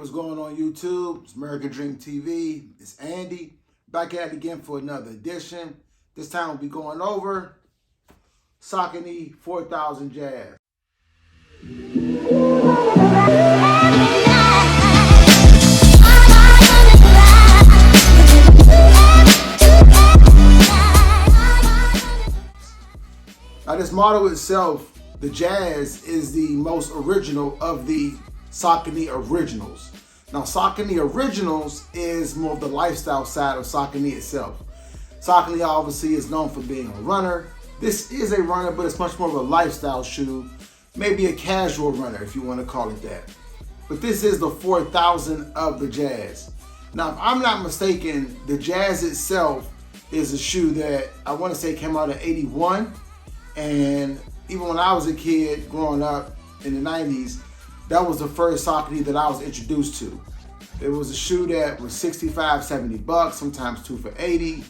What's going on YouTube? It's American Dream TV. It's Andy. Back at it again for another edition. This time we'll be going over Saucony 4000 Jazz. Now this model itself, the Jazz, is the most original of the Saucony Originals. Now Saucony Originals is more of the lifestyle side of Saucony itself. Saucony obviously is known for being a runner. This is a runner, but it's much more of a lifestyle shoe, maybe a casual runner if you want to call it that. But this is the 4000 of the Jazz. Now if I'm not mistaken, the Jazz itself is a shoe that I want to say came out in '81, and even when I was a kid growing up in the 90s, that was the first Saucony that I was introduced to. It was a shoe that was 65, 70 bucks, sometimes 2 for 80.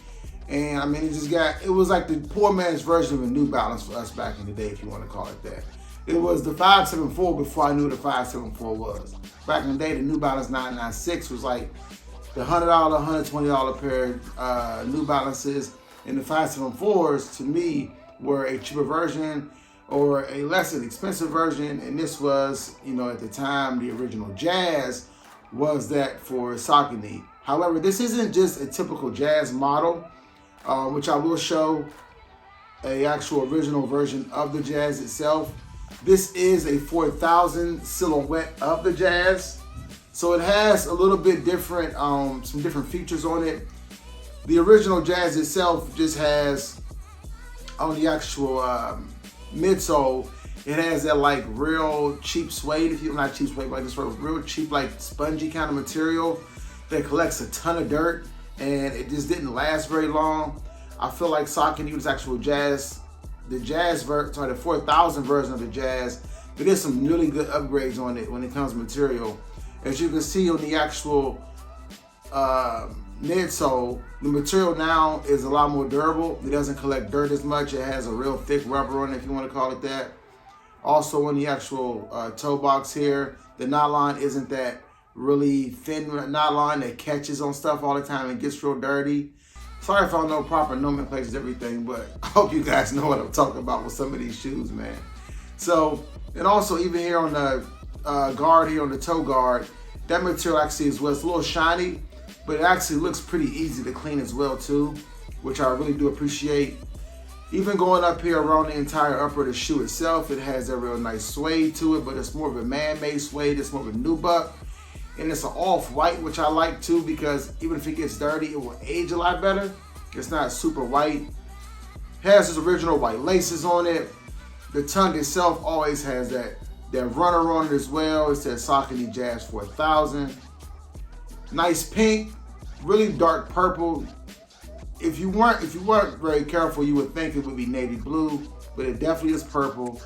And I mean, it was like the poor man's version of a New Balance for us back in the day, if you want to call it that. It was the 574 before I knew what a 574 was. Back in the day, the New Balance 996 was like the $100, $120 pair of New Balances. And the 574s, to me, were a cheaper version or a less expensive version, and this was, you know, at the time, the original Jazz was that for Saucony. However, this isn't just a typical Jazz model, which I will show a actual original version of the Jazz itself. This is a 4000 silhouette of the Jazz, so it has a little bit different, some different features on it. The original Jazz itself just has on the actual midsole, it has that like real cheap suede, if you not cheap suede, but like this real cheap like spongy kind of material that collects a ton of dirt, and it just didn't last very long. I feel like Saucony was actual Jazz, the 4000 version of the Jazz. There is some really good upgrades on it when it comes to material. As you can see on the actual midsole, the material now is a lot more durable. It doesn't collect dirt as much. It has a real thick rubber on it, if you want to call it that. Also on the actual toe box here, the nylon isn't that really thin nylon that catches on stuff all the time and gets real dirty. Sorry if I don't know proper nomenclature and everything, but I hope you guys know what I'm talking about with some of these shoes, man. So, and also even here on the guard here on the toe guard, that material actually is well, it's a little shiny, but it actually looks pretty easy to clean as well too, which I really do appreciate. Even going up here around the entire upper of the shoe itself, it has a real nice suede to it, but it's more of a man-made suede, it's more of a nubuck. And it's an off-white, which I like too, because even if it gets dirty, it will age a lot better. It's not super white. It has its original white laces on it. The tongue itself always has that runner on it as well. It says Saucony Jazz 4000. Nice pink, really dark purple. If you weren't very careful, you would think it would be navy blue, but it definitely is purple.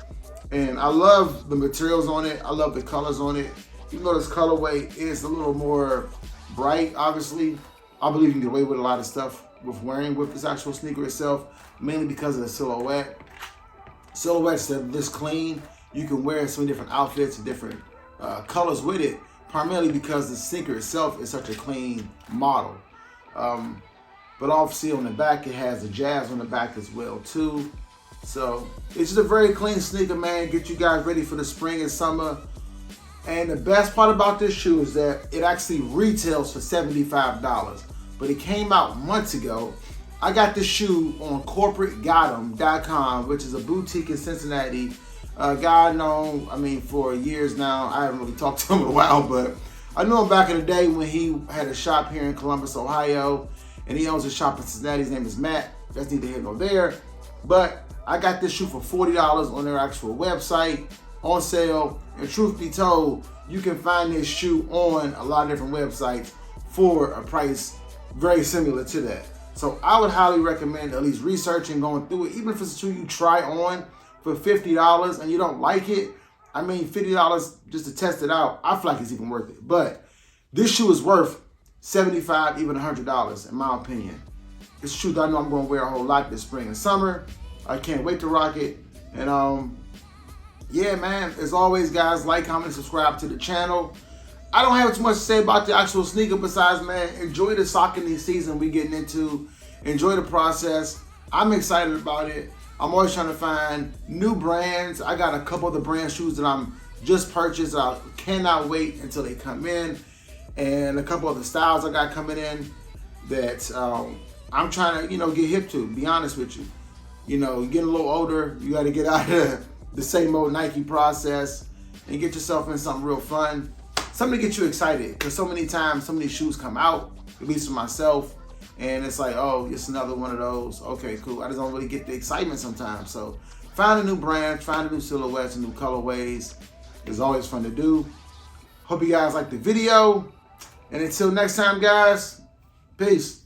And I love the materials on it. I love the colors on it. Even though this colorway is a little more bright, obviously, I believe you can get away with a lot of stuff with wearing with this actual sneaker itself, mainly because of the silhouette. Silhouettes that are this clean, you can wear so many different outfits and different colors with it, primarily because the sneaker itself is such a clean model. But obviously on the back, it has the Jazz on the back as well too. So it's just a very clean sneaker, man. Get you guys ready for the spring and summer. And the best part about this shoe is that it actually retails for $75, but it came out months ago. I got this shoe on corporategotem.com, which is a boutique in Cincinnati. A guy I've known, I mean, for years now. I haven't really talked to him in a while, but I knew him back in the day when he had a shop here in Columbus, Ohio, and he owns a shop in Cincinnati. His name is Matt. That's neither here nor there. But I got this shoe for $40 on their actual website, on sale. And truth be told, you can find this shoe on a lot of different websites for a price very similar to that. So I would highly recommend at least researching, going through it. Even if it's a shoe you try on for $50 and you don't like it, I mean, $50 just to test it out, I feel like it's even worth it. But this shoe is worth $75, even $100 in my opinion. It's a shoe that I know I'm going to wear a whole lot this spring and summer. I can't wait to rock it. And yeah, man, as always, guys, like, comment, subscribe to the channel. I don't have too much to say about the actual sneaker besides, man, enjoy the Saucony season we getting into. Enjoy the process. I'm excited about it. I'm always trying to find new brands. I got a couple of the brand shoes that I'm just purchased. I cannot wait until they come in. And a couple of the styles I got coming in that I'm trying to, get hip to, be honest with you. You're getting a little older. You got to get out of the same old Nike process and get yourself in something real fun. Something to get you excited, because so many times some of these shoes come out, at least for myself, and it's like, oh, it's another one of those. Okay, cool. I just don't really get the excitement sometimes. So find a new brand, find a new silhouettes and new colorways. It's always fun to do. Hope you guys like the video. And until next time, guys, peace.